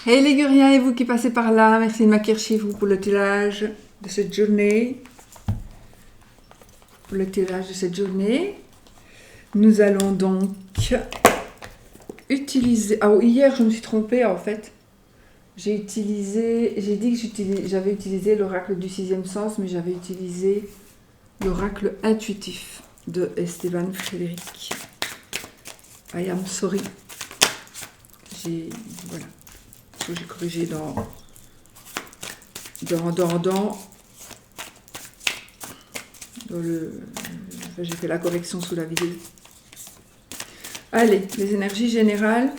Hey les Guriens et vous qui passez par là, merci de m'accueillir chez vous pour le tirage de cette journée. Pour le tirage de cette journée, nous allons donc utiliser... Ah, hier je me suis trompée en fait. J'ai dit que j'avais utilisé l'oracle du sixième sens, mais j'avais utilisé l'oracle intuitif de Esteban Frédéric. I am sorry. Voilà. J'ai corrigé dans le... J'ai fait la correction sous la vidéo. Allez, les énergies générales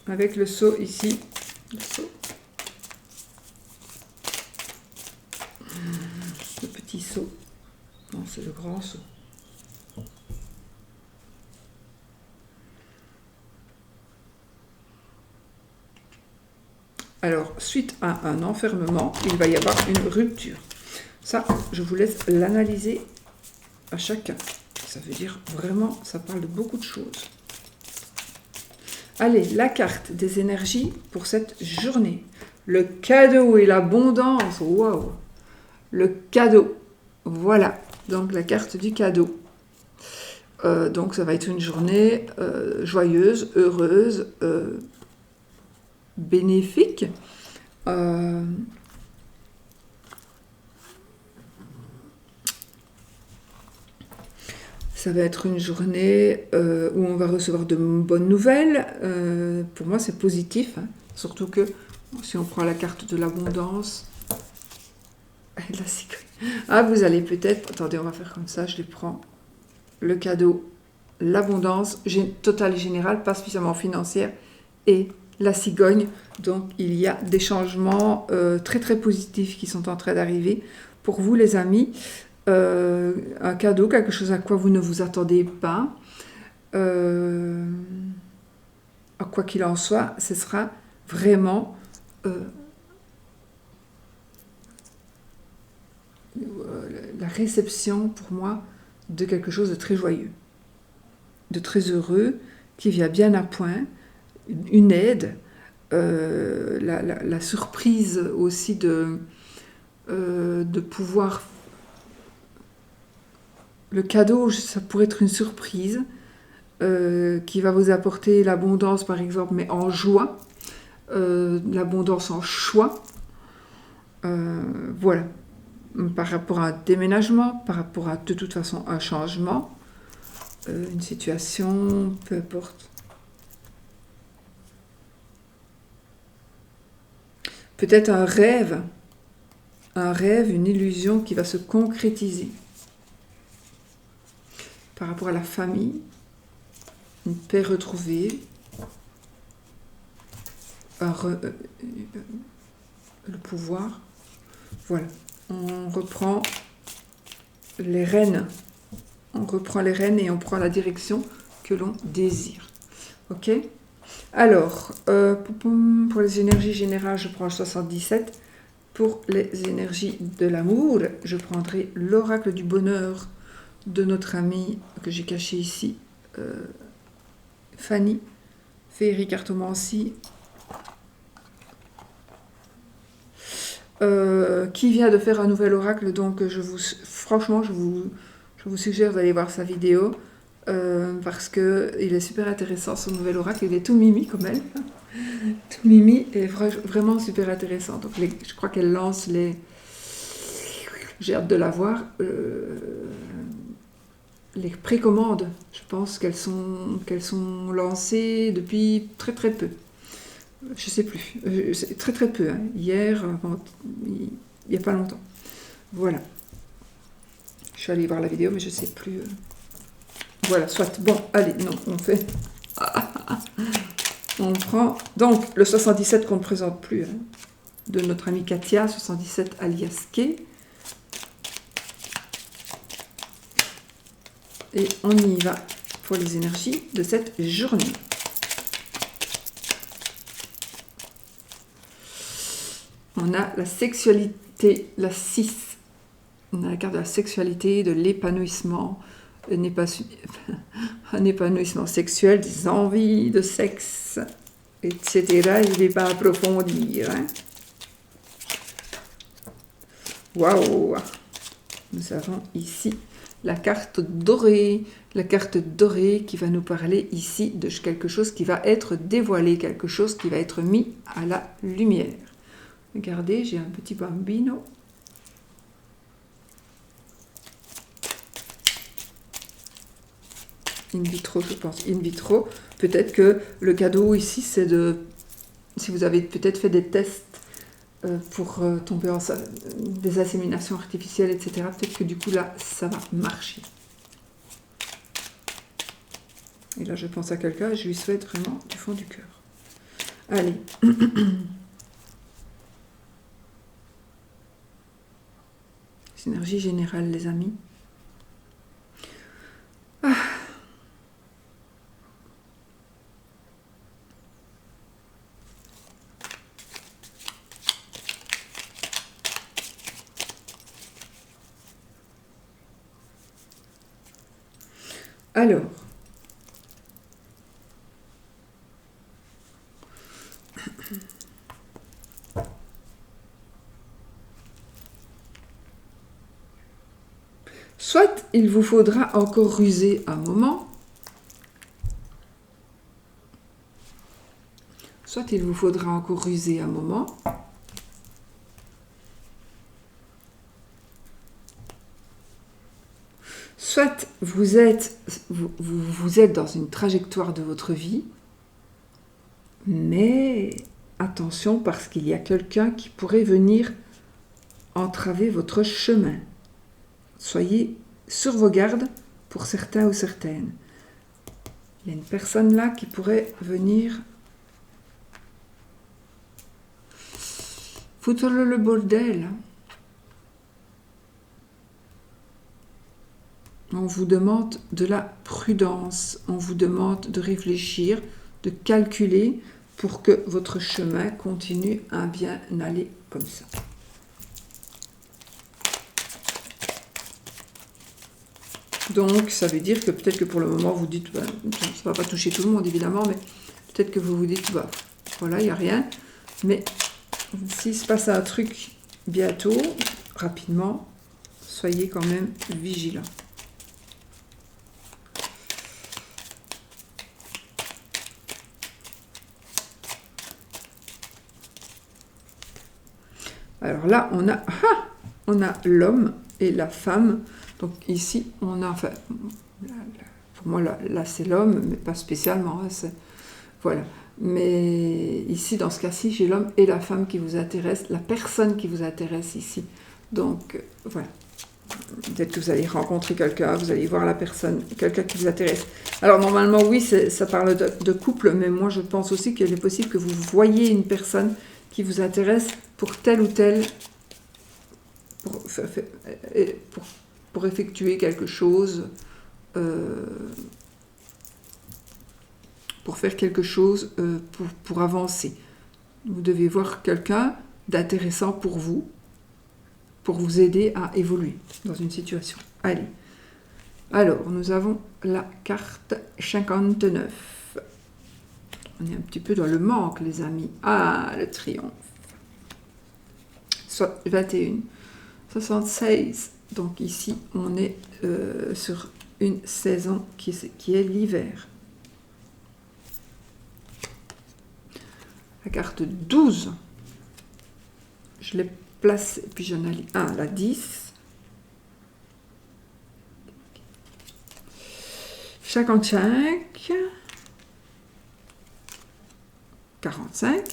avec le seau ici. Le seau. Le petit seau. Non, c'est le grand seau. Alors, suite à un enfermement, il va y avoir une rupture. Ça, je vous laisse l'analyser à chacun. Ça veut dire vraiment, ça parle de beaucoup de choses. Allez, la carte des énergies pour cette journée. Le cadeau et l'abondance. Waouh! Le cadeau. Voilà. Donc, la carte du cadeau. Donc, ça va être une journée joyeuse, heureuse, bénéfique. Ça va être une journée où on va recevoir de bonnes nouvelles. Pour moi, c'est positif. Hein. Surtout que si on prend la carte de l'abondance, vous allez peut-être... Attendez, on va faire comme ça, je les prends. Le cadeau, l'abondance, totale et générale, pas spécialement financière, et la cigogne. Donc, il y a des changements très très positifs qui sont en train d'arriver pour vous, les amis. Un cadeau, quelque chose à quoi vous ne vous attendez pas. Quoi qu'il en soit, ce sera vraiment la réception pour moi de quelque chose de très joyeux, de très heureux, qui vient bien à point, une aide, la surprise aussi de pouvoir... Le cadeau, ça pourrait être une surprise qui va vous apporter l'abondance, par exemple, mais en joie, l'abondance en choix. Voilà. Par rapport à un déménagement, par rapport à, de toute façon, un changement, une situation, peu importe. Peut-être un rêve, une illusion qui va se concrétiser. Par rapport à la famille, une paix retrouvée, le pouvoir. Voilà, on reprend les rênes. On reprend les rênes et on prend la direction que l'on désire. Ok? Alors, pour les énergies générales, je prends le 77. Pour les énergies de l'amour, je prendrai l'oracle du bonheur de notre amie que j'ai caché ici, Fanny, Féerie Cartomancie, qui vient de faire un nouvel oracle. Donc, franchement, je vous suggère d'aller voir sa vidéo parce que il est super intéressant, son nouvel oracle. Il est tout mimi comme elle, tout mimi et vraiment super intéressant. Donc, je crois qu'elle lance les... J'ai hâte de la voir. Les précommandes, je pense qu'elles sont lancées depuis très très peu. Je sais plus, c'est très très peu. Hein. Hier, il n'y a pas longtemps. Voilà. Je suis allée voir la vidéo, mais je sais plus. Voilà, soit. Bon, allez, non, on fait. On prend donc le 77 qu'on ne présente plus, hein, de notre amie Katia, 77 alias Kay. Et on y va pour les énergies de cette journée. On a la sexualité, la 6. On a la carte de la sexualité, de l'épanouissement, un épanouissement sexuel, des envies de sexe etc. Je ne vais pas approfondir. Hein. Waouh! Nous avons ici la carte dorée qui va nous parler ici de quelque chose qui va être dévoilé, quelque chose qui va être mis à la lumière. Regardez, j'ai un petit bambino. In vitro, je pense. In vitro. Peut-être que le cadeau ici, c'est de... Si vous avez peut-être fait des tests pour tomber enceinte, des inséminations artificielles, etc., peut-être que du coup, là, ça va marcher. Et là, je pense à quelqu'un et je lui souhaite vraiment du fond du cœur. Allez. Synergie générale, les amis. Ah. Alors, soit il vous faudra encore ruser un moment, soit il vous faudra encore ruser un moment, soit vous êtes dans une trajectoire de votre vie, mais attention parce qu'il y a quelqu'un qui pourrait venir entraver votre chemin. Soyez sur vos gardes pour certains ou certaines. Il y a une personne là qui pourrait venir foutre le bordel. On vous demande de la prudence, on vous demande de réfléchir, de calculer pour que votre chemin continue à bien aller comme ça. Donc, ça veut dire que peut-être que pour le moment, vous dites, ça ne va pas toucher tout le monde, évidemment, mais peut-être que vous vous dites, bah, voilà, il n'y a rien. Mais s'il se passe un truc bientôt, rapidement, soyez quand même vigilants. Alors là, on a l'homme et la femme. Donc ici, on a... Enfin, pour moi, là c'est l'homme, mais pas spécialement. Hein, voilà. Mais ici, dans ce cas-ci, j'ai l'homme et la femme qui vous intéressent, la personne qui vous intéresse ici. Donc, voilà. Peut-être que vous allez rencontrer quelqu'un, vous allez voir la personne, quelqu'un qui vous intéresse. Alors, normalement, oui, ça parle de couple, mais moi, je pense aussi qu'il est possible que vous voyez une personne qui vous intéresse pour tel ou tel, pour effectuer quelque chose, pour faire quelque chose, pour avancer. Vous devez voir quelqu'un d'intéressant pour vous aider à évoluer dans une situation. Allez. Alors, nous avons la carte 59. On est un petit peu dans le manque, les amis. Ah, le triomphe. Soit 21, 76. Donc ici, on est sur une saison qui est l'hiver. La carte 12. Je l'ai placée, puis j'en ai la 10. 55. 45.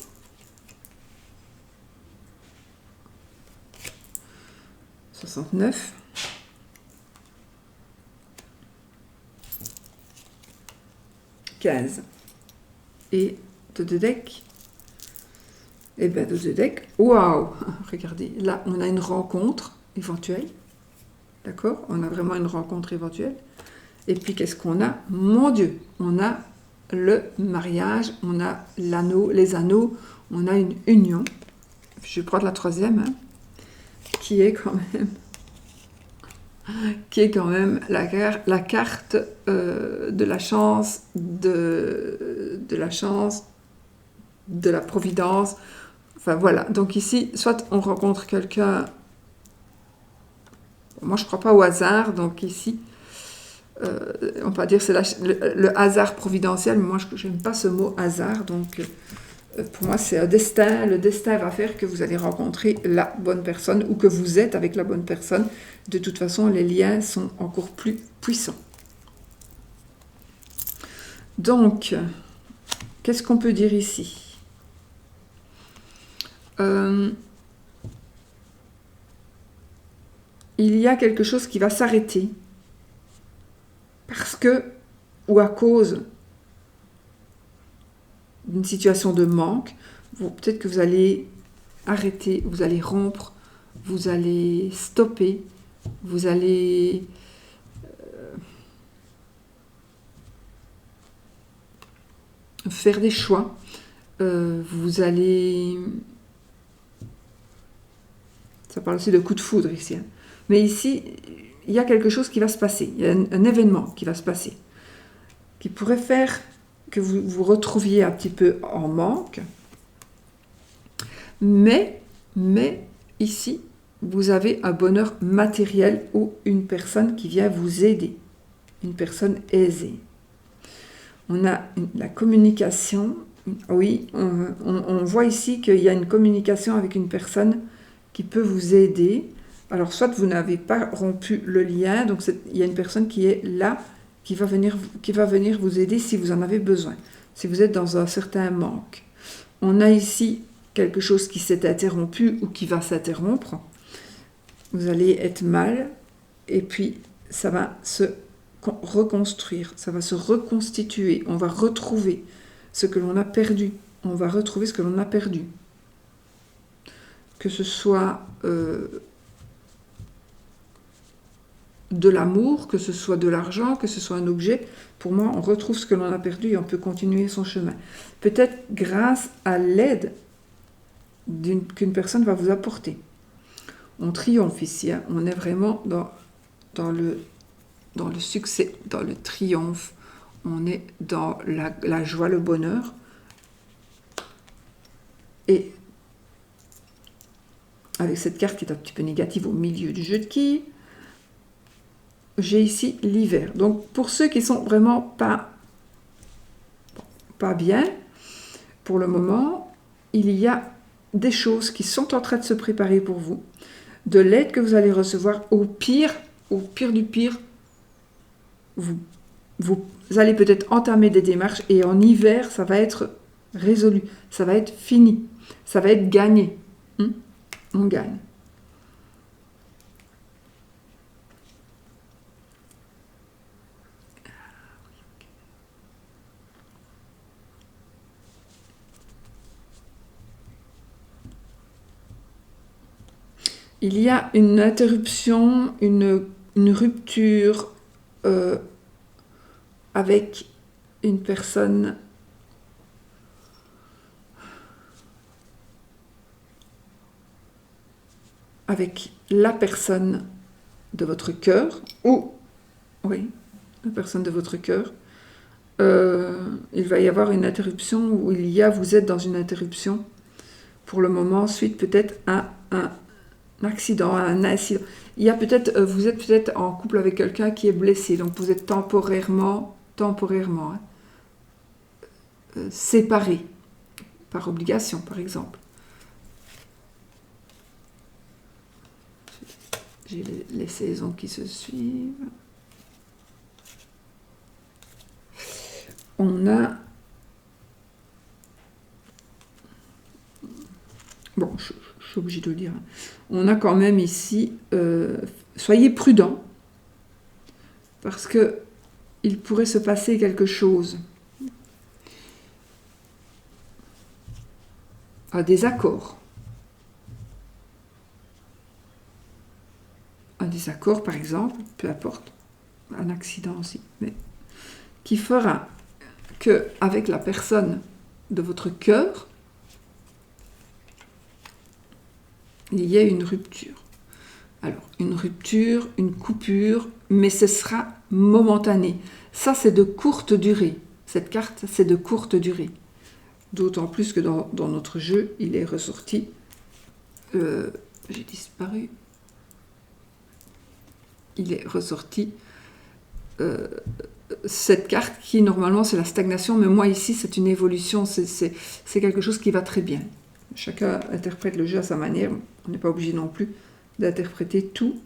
69. 15. Et de deck. Et bien de deck. Waouh! Regardez, là on a une rencontre éventuelle. D'accord? On a vraiment une rencontre éventuelle. Et puis qu'est-ce qu'on a? Mon Dieu! On a le mariage, on a l'anneau, les anneaux, on a une union. Je vais prendre la troisième, hein, qui est quand même la carte de la chance, de la chance de la providence. Enfin voilà, donc ici, soit on rencontre quelqu'un, moi je ne crois pas au hasard, donc ici, on va dire c'est le hasard providentiel, mais moi je n'aime pas ce mot hasard, donc pour moi c'est un destin, le destin va faire que vous allez rencontrer la bonne personne, ou que vous êtes avec la bonne personne. De toute façon, les liens sont encore plus puissants. Donc, qu'est-ce qu'on peut dire ici? Il y a quelque chose qui va s'arrêter parce que, ou à cause d'une situation de manque, peut-être que vous allez arrêter, vous allez rompre, vous allez stopper, vous allez faire des choix, vous allez... Ça parle aussi de coup de foudre ici. Hein. Mais ici, il y a quelque chose qui va se passer. Il y a un événement qui va se passer. Qui pourrait faire que vous vous retrouviez un petit peu en manque. Mais ici, vous avez un bonheur matériel ou une personne qui vient vous aider. Une personne aisée. On a la communication. Oui, on voit ici qu'il y a une communication avec une personne qui peut vous aider. Alors, soit vous n'avez pas rompu le lien, donc il y a une personne qui est là, qui va venir vous aider si vous en avez besoin, si vous êtes dans un certain manque. On a ici quelque chose qui s'est interrompu ou qui va s'interrompre. Vous allez être mal, et puis ça va se reconstruire, ça va se reconstituer. On va retrouver ce que l'on a perdu. On va retrouver ce que l'on a perdu. Que ce soit de l'amour, que ce soit de l'argent, que ce soit un objet, pour moi, on retrouve ce que l'on a perdu et on peut continuer son chemin. Peut-être grâce à l'aide qu'une personne va vous apporter. On triomphe ici, hein. On est vraiment dans le succès, dans le triomphe, on est dans la joie, le bonheur. Et avec cette carte qui est un petit peu négative au milieu du jeu de quilles, j'ai ici l'hiver. Donc pour ceux qui sont vraiment pas bien, pour le moment, il y a des choses qui sont en train de se préparer pour vous, de l'aide que vous allez recevoir. Au pire du pire, vous allez peut-être entamer des démarches et en hiver, ça va être résolu, ça va être fini, ça va être gagné. On gagne. Il y a une interruption, une rupture avec une personne avec la personne de votre cœur, ou, oui, la personne de votre cœur, il va y avoir une interruption, ou vous êtes dans une interruption, pour le moment, suite peut-être à un accident, un incident. Il y a peut-être, vous êtes peut-être en couple avec quelqu'un qui est blessé, donc vous êtes temporairement séparés, par obligation, par exemple. J'ai les saisons qui se suivent. On a... Bon, je suis obligée de le dire. On a quand même ici... soyez prudents, parce que il pourrait se passer quelque chose. Un désaccord. Un désaccord, par exemple, peu importe, un accident aussi, mais qui fera que avec la personne de votre cœur, il y ait une rupture. Alors, une rupture, une coupure, mais ce sera momentané. Ça, c'est de courte durée. Cette carte, c'est de courte durée. D'autant plus que dans notre jeu, il est ressorti... j'ai disparu. Il est ressorti cette carte qui, normalement, c'est la stagnation. Mais moi, ici, c'est une évolution. C'est quelque chose qui va très bien. Chacun interprète le jeu à sa manière. On n'est pas obligé non plus d'interpréter tout.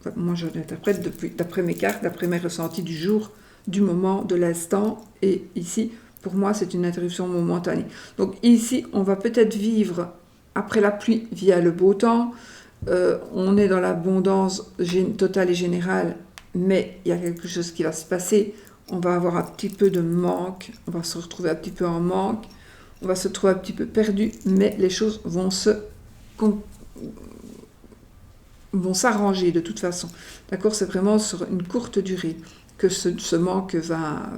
Enfin, moi, je l'interprète d'après mes cartes, d'après mes ressentis du jour, du moment, de l'instant. Et ici, pour moi, c'est une interruption momentanée. Donc ici, on va peut-être vivre après la pluie via le beau temps. On est dans l'abondance totale et générale, mais il y a quelque chose qui va se passer. On va avoir un petit peu de manque. On va se retrouver un petit peu en manque. On va se trouver un petit peu perdu, mais les choses vont s'arranger de toute façon. D'accord, c'est vraiment sur une courte durée que ce manque va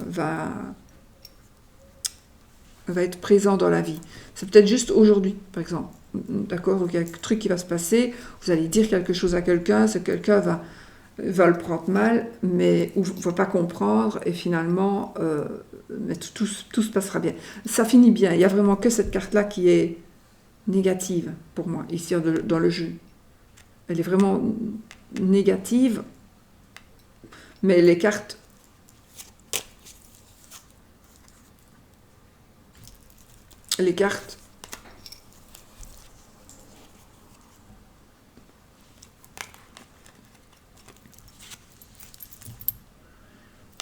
être présent dans la vie. C'est peut-être juste aujourd'hui, par exemple. D'accord, il y a un truc qui va se passer, vous allez dire quelque chose à quelqu'un, ce quelqu'un va le prendre mal, mais ou va pas comprendre, et finalement, mais tout se passera bien. Ça finit bien. Il n'y a vraiment que cette carte-là qui est négative pour moi, ici dans le jeu. Elle est vraiment négative, mais les cartes...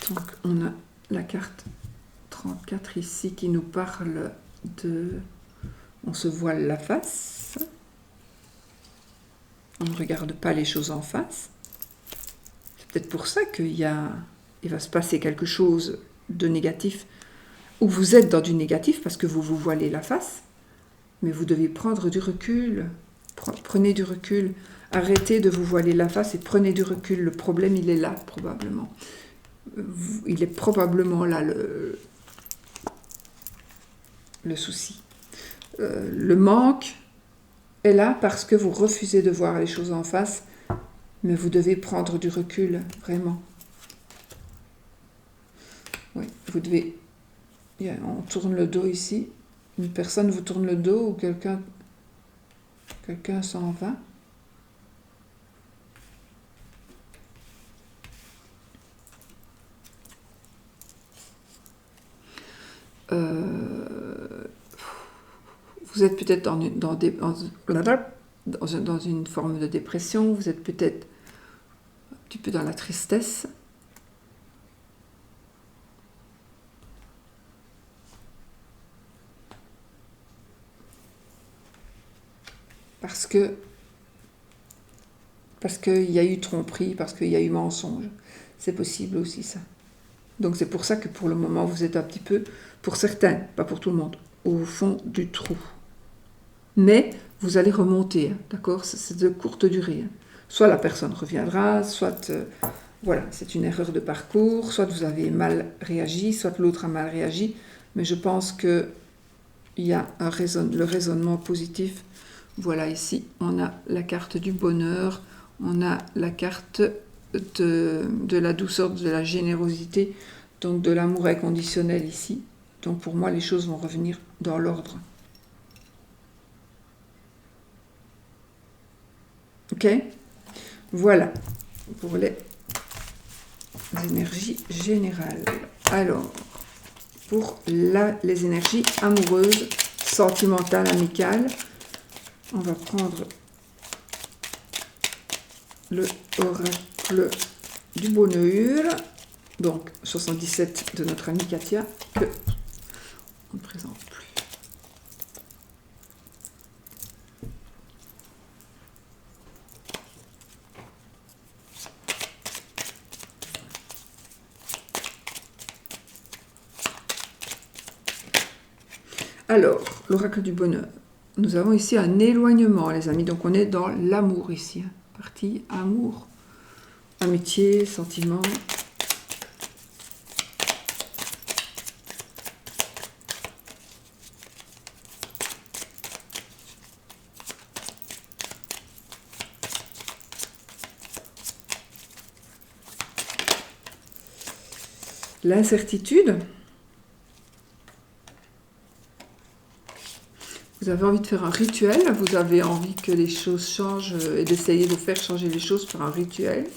Donc, on a la carte 34 ici qui nous parle de... On se voile la face. On ne regarde pas les choses en face. C'est peut-être pour ça il va se passer quelque chose de négatif, ou vous êtes dans du négatif parce que vous vous voilez la face, mais vous devez prendre du recul. Prenez du recul. Arrêtez de vous voiler la face et prenez du recul. Le problème, il est là, probablement. Il est probablement là, le souci. Le manque est là parce que vous refusez de voir les choses en face, mais vous devez prendre du recul, vraiment. Oui, vous devez... On tourne le dos ici. Une personne vous tourne le dos ou quelqu'un s'en va. Vous êtes peut-être dans une forme de dépression, vous êtes peut-être un petit peu dans la tristesse. Parce qu'il y a eu tromperie, parce qu'il y a eu mensonge. C'est possible aussi, ça. Donc c'est pour ça que pour le moment, vous êtes un petit peu, pour certains, pas pour tout le monde, au fond du trou. Mais vous allez remonter, d'accord? C'est de courte durée. Soit la personne reviendra, soit voilà, c'est une erreur de parcours, soit vous avez mal réagi, soit l'autre a mal réagi. Mais je pense qu'il y a le raisonnement positif. Voilà, ici, on a la carte du bonheur, on a la carte de la douceur, de la générosité, donc de l'amour inconditionnel ici. Donc pour moi, les choses vont revenir dans l'ordre. Ok? Voilà, pour les énergies générales. Alors, pour les énergies amoureuses, sentimentales, amicales, on va prendre le oracle du bonheur, donc 77 de notre amie Katia, que on ne présente plus. Alors, l'oracle du bonheur. Nous avons ici un éloignement, les amis. Donc, on est dans l'amour ici. Partie amour, amitié, sentiment. L'incertitude. Vous avez envie de faire un rituel, vous avez envie que les choses changent et d'essayer de faire changer les choses par un rituel.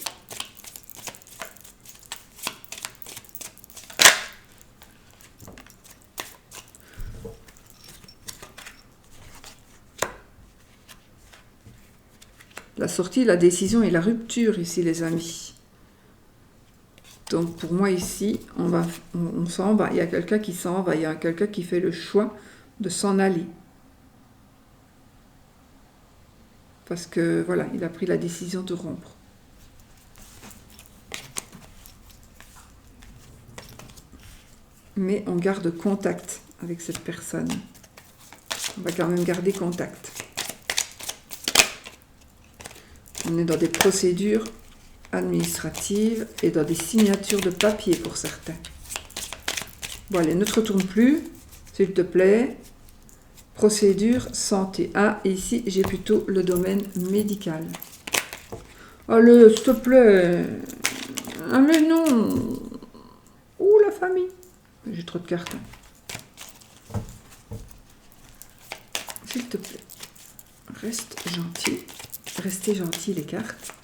La sortie, la décision et la rupture ici, les amis. Donc pour moi ici, on s'en va. Il y a quelqu'un qui s'en va, il y a quelqu'un qui fait le choix de s'en aller. Parce que voilà, il a pris la décision de rompre. Mais on garde contact avec cette personne. On va quand même garder contact. On est dans des procédures administratives et dans des signatures de papier pour certains. Bon, allez, ne te retourne plus, s'il te plaît. Procédure santé. Ah, et ici, j'ai plutôt le domaine médical. Allez, s'il te plaît. Ah, mais non. Ouh, la famille. J'ai trop de cartes. S'il te plaît. Reste gentil. Restez gentils, les cartes.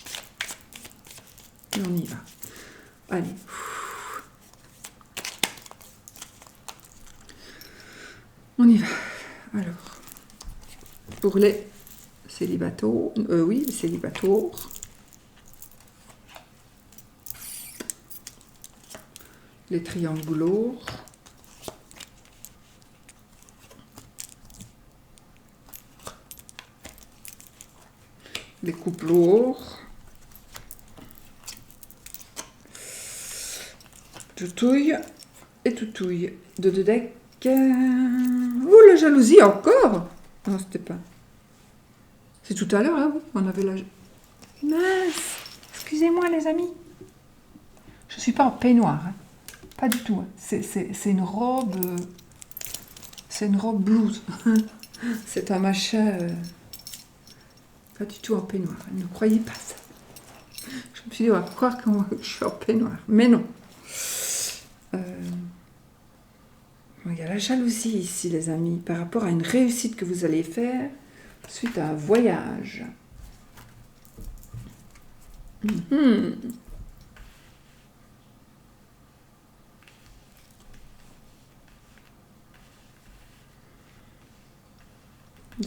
Et on y va. Allez. On y va. Alors, pour les célibataires, oui, les célibataires, les triangulos, les couples, toutouille et toutouille. De deux decks. Oh, la jalousie encore. Non, c'était pas. C'est tout à l'heure, là, on avait la... Mince. Excusez-moi, les amis. Je suis pas en peignoir. Hein. Pas du tout. Hein. C'est une robe... c'est une robe blouse. C'est un machin... pas du tout en peignoir. Ne croyez pas ça. Je me suis dit, on va croire que je suis en peignoir. Mais non. Il y a la jalousie ici, les amis, par rapport à une réussite que vous allez faire suite à un voyage. Vous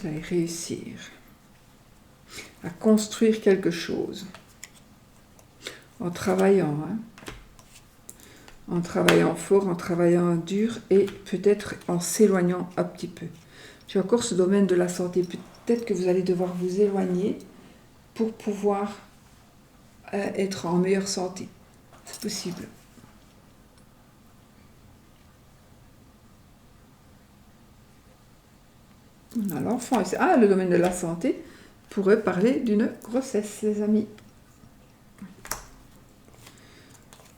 allez réussir à construire quelque chose en travaillant, hein. En travaillant fort, en travaillant dur et peut-être en s'éloignant un petit peu. J'ai encore ce domaine de la santé. Peut-être que vous allez devoir vous éloigner pour pouvoir être en meilleure santé. C'est possible. On a l'enfant. Ah, le domaine de la santé pourrait parler d'une grossesse, les amis.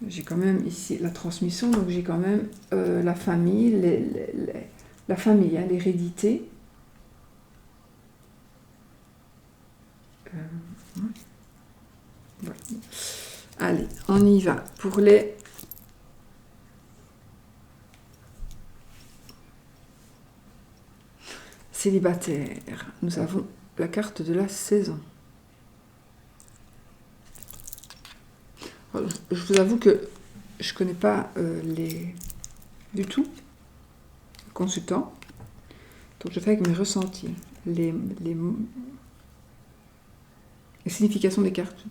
J'ai quand même ici la transmission, donc j'ai quand même la famille, la famille, hein, l'hérédité. Voilà. Allez, on y va. Pour les célibataires, nous avons la carte de la saison. Je vous avoue que je ne connais pas du tout les consultants. Donc je fais avec mes ressentis. Les significations des cartes.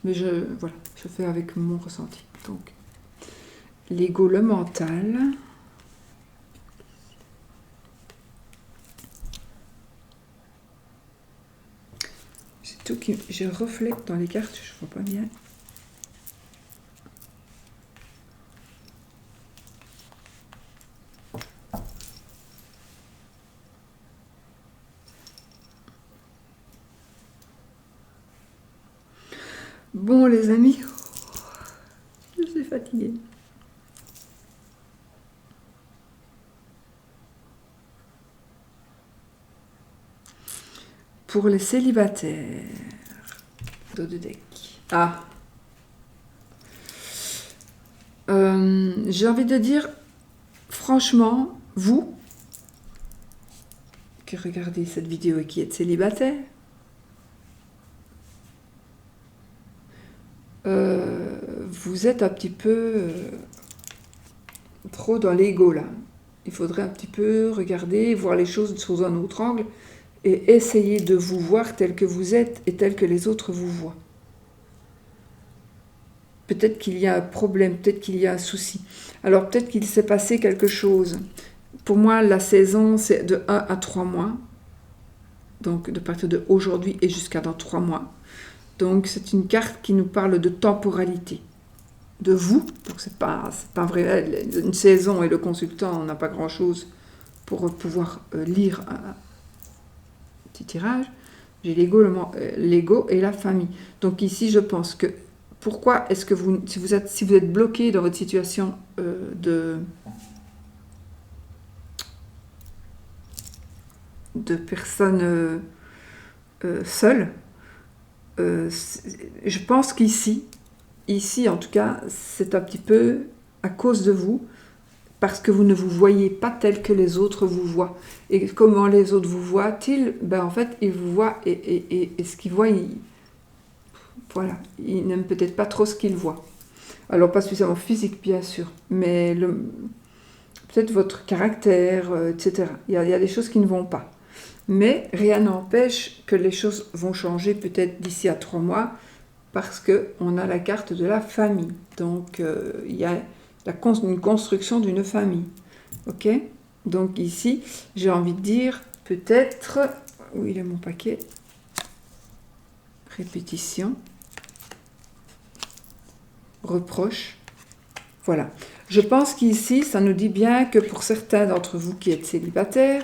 Mais je fais avec mon ressenti. Donc, l'ego, le mental. C'est tout qui... Je reflète dans les cartes, je ne vois pas bien. Bon, les amis, je suis fatiguée. Pour les célibataires, dos de deck. Ah. J'ai envie de dire, franchement, vous, qui regardez cette vidéo et qui êtes célibataire, vous êtes un petit peu trop dans l'ego là. Il faudrait un petit peu regarder, voir les choses sous un autre angle et essayer de vous voir tel que vous êtes et tel que les autres vous voient. Peut-être qu'il y a un problème, peut-être qu'il y a un souci. Alors peut-être qu'il s'est passé quelque chose. Pour moi, la saison, c'est de 1 à 3 mois. Donc de partir de aujourd'hui et jusqu'à dans 3 mois. Donc c'est une carte qui nous parle de temporalité. De vous, donc c'est pas vrai. Une saison et le consultant, on n'a pas grand-chose pour pouvoir lire un petit tirage. J'ai l'ego et la famille. Donc ici, je pense que pourquoi est-ce que si vous êtes bloqué dans votre situation de personnes seules, je pense qu'ici en tout cas, c'est un petit peu à cause de vous, parce que vous ne vous voyez pas tel que les autres vous voient. Et comment les autres vous voient-ils? En fait, ils vous voient et ce qu'ils voient, voilà, ils n'aiment peut-être pas trop ce qu'ils voient. Alors, pas spécialement physique, bien sûr, mais peut-être votre caractère, etc. Il y a des choses qui ne vont pas. Mais rien n'empêche que les choses vont changer peut-être d'ici à 3 mois, parce qu'on a la carte de la famille. Donc, il y a une construction d'une famille. Ok? Donc ici, j'ai envie de dire, peut-être... Où il est mon paquet? Répétition. Reproche. Voilà. Je pense qu'ici, ça nous dit bien que pour certains d'entre vous qui êtes célibataires,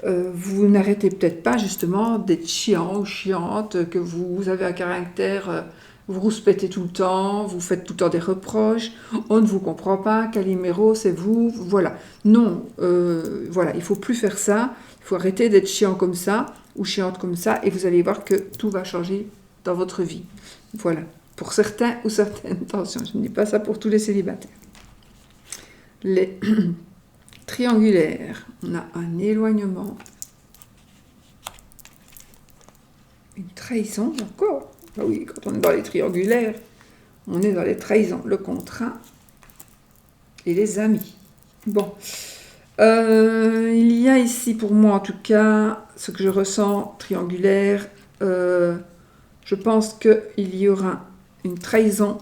vous n'arrêtez peut-être pas justement d'être chiant ou chiante, que vous avez un caractère, vous rouspétez tout le temps, vous faites tout le temps des reproches, on ne vous comprend pas, Calimero, c'est vous, voilà. Non, voilà, il ne faut plus faire ça, il faut arrêter d'être chiant comme ça, ou chiante comme ça, et vous allez voir que tout va changer dans votre vie. Voilà, pour certains ou certaines, attention, je ne dis pas ça pour tous les célibataires. Les... triangulaire, on a un éloignement, une trahison encore. Ah oui, quand on est dans les triangulaires, on est dans les trahisons, le contrat et les amis. Bon, il y a ici pour moi en tout cas, ce que je ressens triangulaire, je pense qu'il y aura une trahison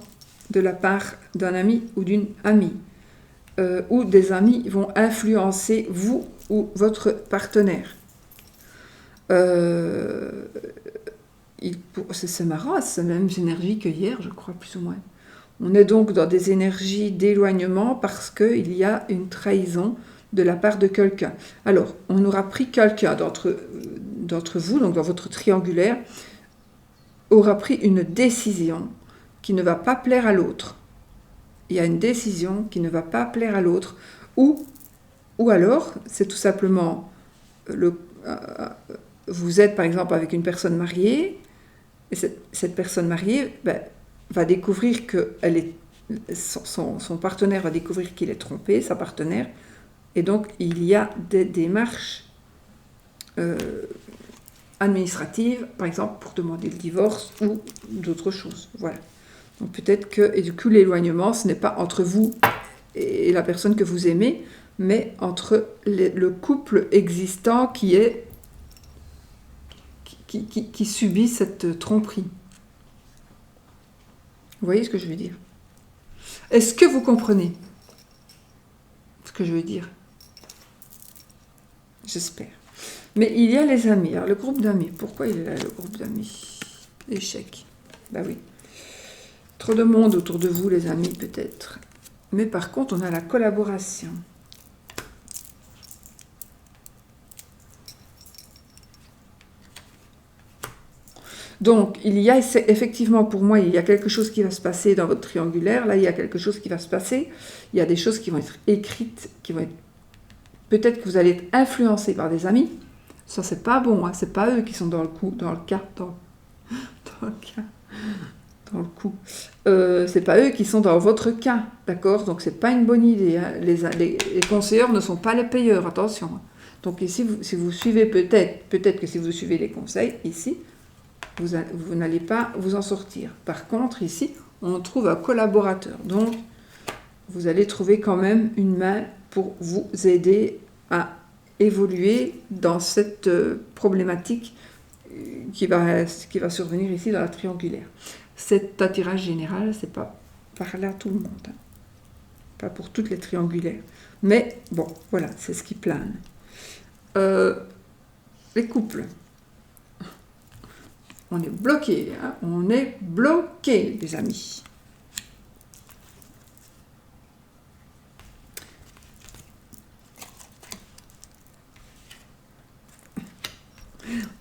de la part d'un ami ou d'une amie. Où des amis vont influencer vous ou votre partenaire. C'est marrant, c'est la même énergie que hier, je crois, plus ou moins. On est donc dans des énergies d'éloignement parce qu'il y a une trahison de la part de quelqu'un. Alors, on aura pris quelqu'un d'entre vous, donc dans votre triangulaire, aura pris une décision qui ne va pas plaire à l'autre. Il y a une décision qui ne va pas plaire à l'autre, ou alors, c'est tout simplement, vous êtes par exemple avec une personne mariée, et cette personne mariée va découvrir que son partenaire va découvrir qu'il est trompé, sa partenaire, et donc il y a des démarches administratives, par exemple pour demander le divorce ou d'autres choses, voilà. Donc peut-être que, et du coup l'éloignement, ce n'est pas entre vous et la personne que vous aimez, mais entre le couple existant qui subit cette tromperie. Vous voyez ce que je veux dire? Est-ce que vous comprenez ce que je veux dire? J'espère. Mais il y a les amis. Alors, le groupe d'amis, pourquoi il est là, le groupe d'amis? Échec. Ben oui. Trop de monde autour de vous, les amis, peut-être. Mais par contre, on a la collaboration. Donc, il y a effectivement, pour moi, il y a quelque chose qui va se passer dans votre triangulaire. Là, il y a quelque chose qui va se passer. Il y a des choses qui vont être écrites, qui vont être... Peut-être que vous allez être influencé par des amis. Ça, c'est pas bon. Hein. C'est pas eux qui sont dans le coup, dans le cas. C'est pas eux qui sont dans votre cas, d'accord? Donc c'est pas une bonne idée. Hein. Les conseillers ne sont pas les payeurs, attention. Donc ici, si vous suivez peut-être que si vous suivez les conseils, ici, vous n'allez pas vous en sortir. Par contre, ici, on trouve un collaborateur. Donc, vous allez trouver quand même une main pour vous aider à évoluer dans cette problématique qui va survenir ici dans la triangulaire. Cet attirage général, c'est pas par là tout le monde. Hein. Pas pour toutes les triangulaires. Mais bon, voilà, c'est ce qui plane. Les couples. On est bloqué, hein, on est bloqué, les amis.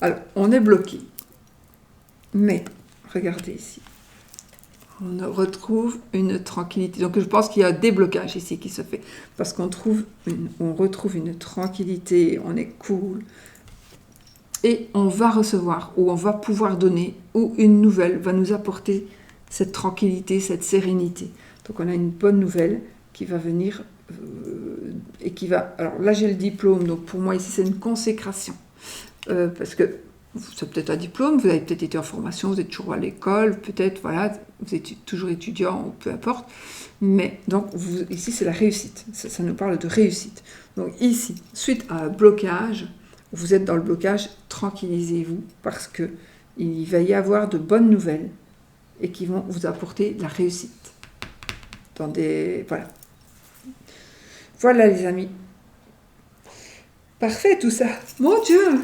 Alors, on est bloqué. Mais, regardez ici. On retrouve une tranquillité. Donc, je pense qu'il y a un déblocage ici qui se fait. Parce qu'on retrouve une tranquillité, on est cool. Et on va recevoir, ou on va pouvoir donner, ou une nouvelle va nous apporter cette tranquillité, cette sérénité. Donc, on a une bonne nouvelle qui va venir et qui va... Alors là, j'ai le diplôme. Donc, pour moi, ici, c'est une consécration. Parce que c'est peut-être un diplôme, vous avez peut-être été en formation, vous êtes toujours à l'école, peut-être, voilà, vous êtes toujours étudiant, ou peu importe. Mais donc, ici, c'est la réussite. Ça nous parle de réussite. Donc ici, suite à un blocage, vous êtes dans le blocage, tranquillisez-vous, parce que il va y avoir de bonnes nouvelles et qui vont vous apporter la réussite. Voilà. Voilà, les amis. Parfait, tout ça. Mon Dieu!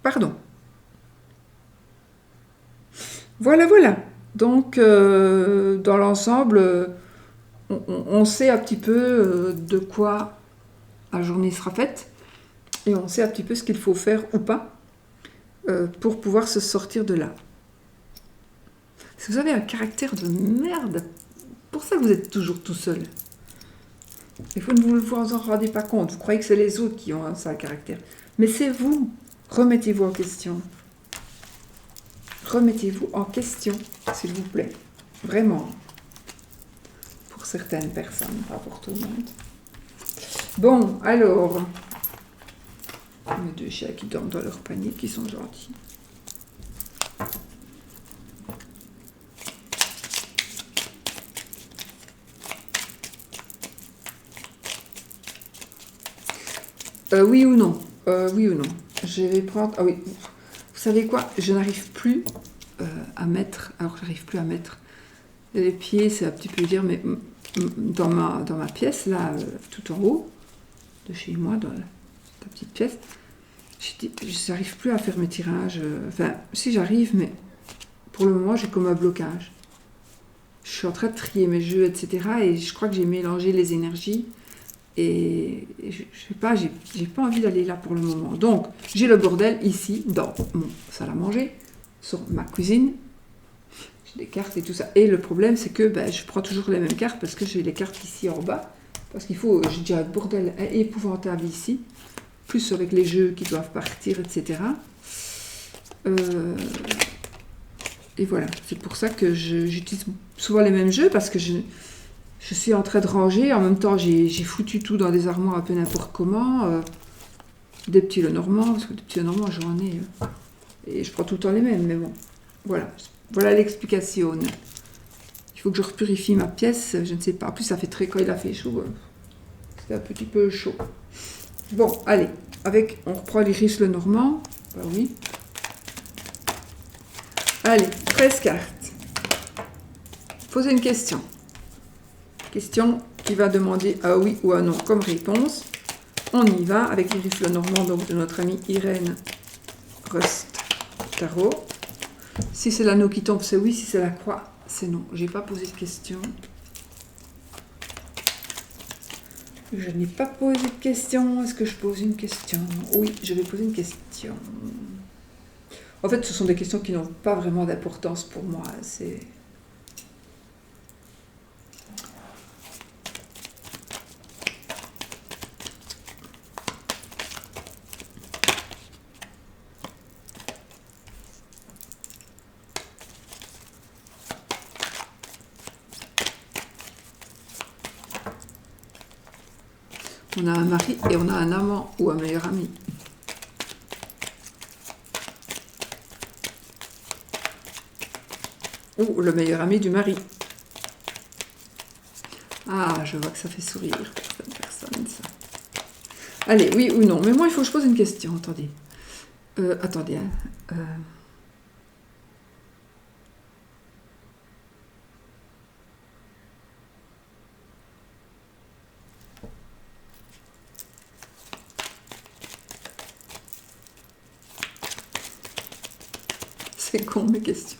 Pardon. Voilà, voilà. Donc, dans l'ensemble, on sait un petit peu de quoi la journée sera faite et on sait un petit peu ce qu'il faut faire ou pas pour pouvoir se sortir de là. Si vous avez un caractère de merde, pour ça que vous êtes toujours tout seul. Et vous ne vous en rendez pas compte. Vous croyez que c'est les autres qui ont un sale caractère. Mais c'est vous. Remettez-vous en question. Remettez-vous en question, s'il vous plaît. Vraiment. Pour certaines personnes, pas pour tout le monde. Bon, alors. Mes deux chiens qui dorment dans leur panier, qui sont gentils. Oui ou non? Oui ou non? Je vais prendre... Ah oui. Vous savez quoi? Je n'arrive plus à mettre... Alors, j'arrive plus à mettre les pieds, c'est un petit peu dire, mais dans ma pièce, là, tout en haut, de chez moi, dans la petite pièce, je n'arrive plus à faire mes tirages. Enfin, si j'arrive, mais pour le moment, j'ai comme un blocage. Je suis en train de trier mes jeux, etc. Et je crois que j'ai mélangé les énergies. Et je sais pas, j'ai pas envie d'aller là pour le moment. Donc, j'ai le bordel ici, dans mon salle à manger, sur ma cuisine. J'ai des cartes et tout ça. Et le problème, c'est que je prends toujours les mêmes cartes parce que j'ai les cartes ici en bas. Parce qu'il faut, j'ai déjà un bordel épouvantable ici. Plus avec les jeux qui doivent partir, etc. Et voilà, c'est pour ça que j'utilise souvent les mêmes jeux parce que je suis en train de ranger. En même temps, j'ai foutu tout dans des armoires un peu n'importe comment. Des petits Lenormand, parce que des petits Lenormand, j'en ai. Et je prends tout le temps les mêmes, mais bon. Voilà, voilà l'explication. Il faut que je repurifie ma pièce, je ne sais pas. En plus, ça fait très... Quand il a fait chaud, c'est un petit peu chaud. Bon, allez. On reprend l'Iris Lenormand. Bah oui. Allez, 13 cartes. Posez une question. Question qui va demander un oui ou un non comme réponse. On y va avec l'Iris Lenormand, donc de notre amie Irène Rust Tarot. Si c'est l'anneau qui tombe, c'est oui. Si c'est la croix, c'est non. Je n'ai pas posé de question. Je n'ai pas posé de question. Est-ce que je pose une question? Oui, je vais poser une question. En fait, ce sont des questions qui n'ont pas vraiment d'importance pour moi. C'est... On a un mari et on a un amant ou un meilleur ami. Ou le meilleur ami du mari. Ah, je vois que ça fait sourire certaines personnes, ça. Allez, oui ou non. Mais moi, il faut que je pose une question. Attendez. Attendez. Hein. C'est con, mes questions.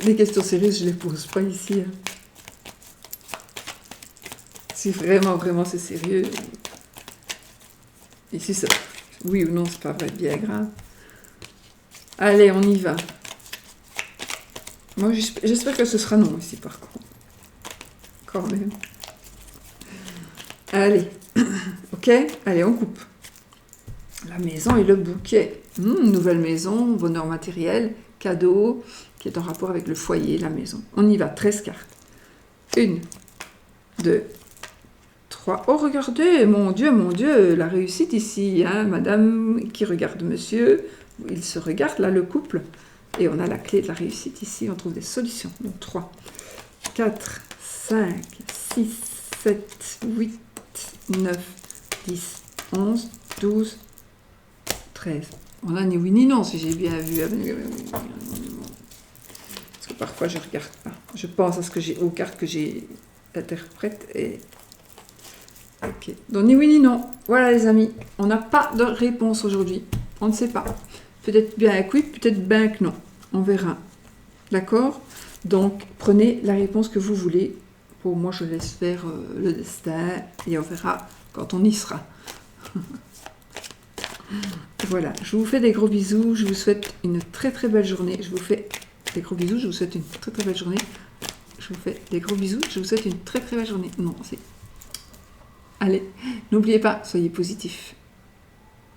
Les questions sérieuses, je ne les pose pas ici. Hein. Si vraiment c'est sérieux. Ici, ça... oui ou non, c'est pas vrai, bien grave. Allez, on y va. Moi, j'espère que ce sera non ici, par contre. Quand même. Allez. Ok. Allez, on coupe. La maison et le bouquet. Nouvelle maison, bonheur matériel, cadeau, qui est en rapport avec le foyer, la maison. On y va, 13 cartes. 1, 2, 3. Oh, regardez, mon Dieu, la réussite ici. Hein, madame qui regarde monsieur. Il se regarde, là, le couple. Et on a la clé de la réussite ici. On trouve des solutions. Donc, 3, 4, 5, 6, 7, 8, 9, 10, 11, 12, 13. On a ni oui ni non, si j'ai bien vu. Parce que parfois, je ne regarde pas. Je pense à ce que j'ai aux cartes que j'ai interprète et... Ok. Donc, ni oui ni non. Voilà, les amis. On n'a pas de réponse aujourd'hui. On ne sait pas. Peut-être bien que oui, peut-être bien que non. On verra. D'accord? Donc, prenez la réponse que vous voulez. Pour moi, je laisse faire le destin et on verra quand on y sera. Voilà, je vous fais des gros bisous. Je vous souhaite une très très belle journée. Je vous fais des gros bisous. Je vous souhaite une très très belle journée. Je vous fais des gros bisous. Je vous souhaite une très très belle journée. Non, c'est... Allez, n'oubliez pas, soyez positifs.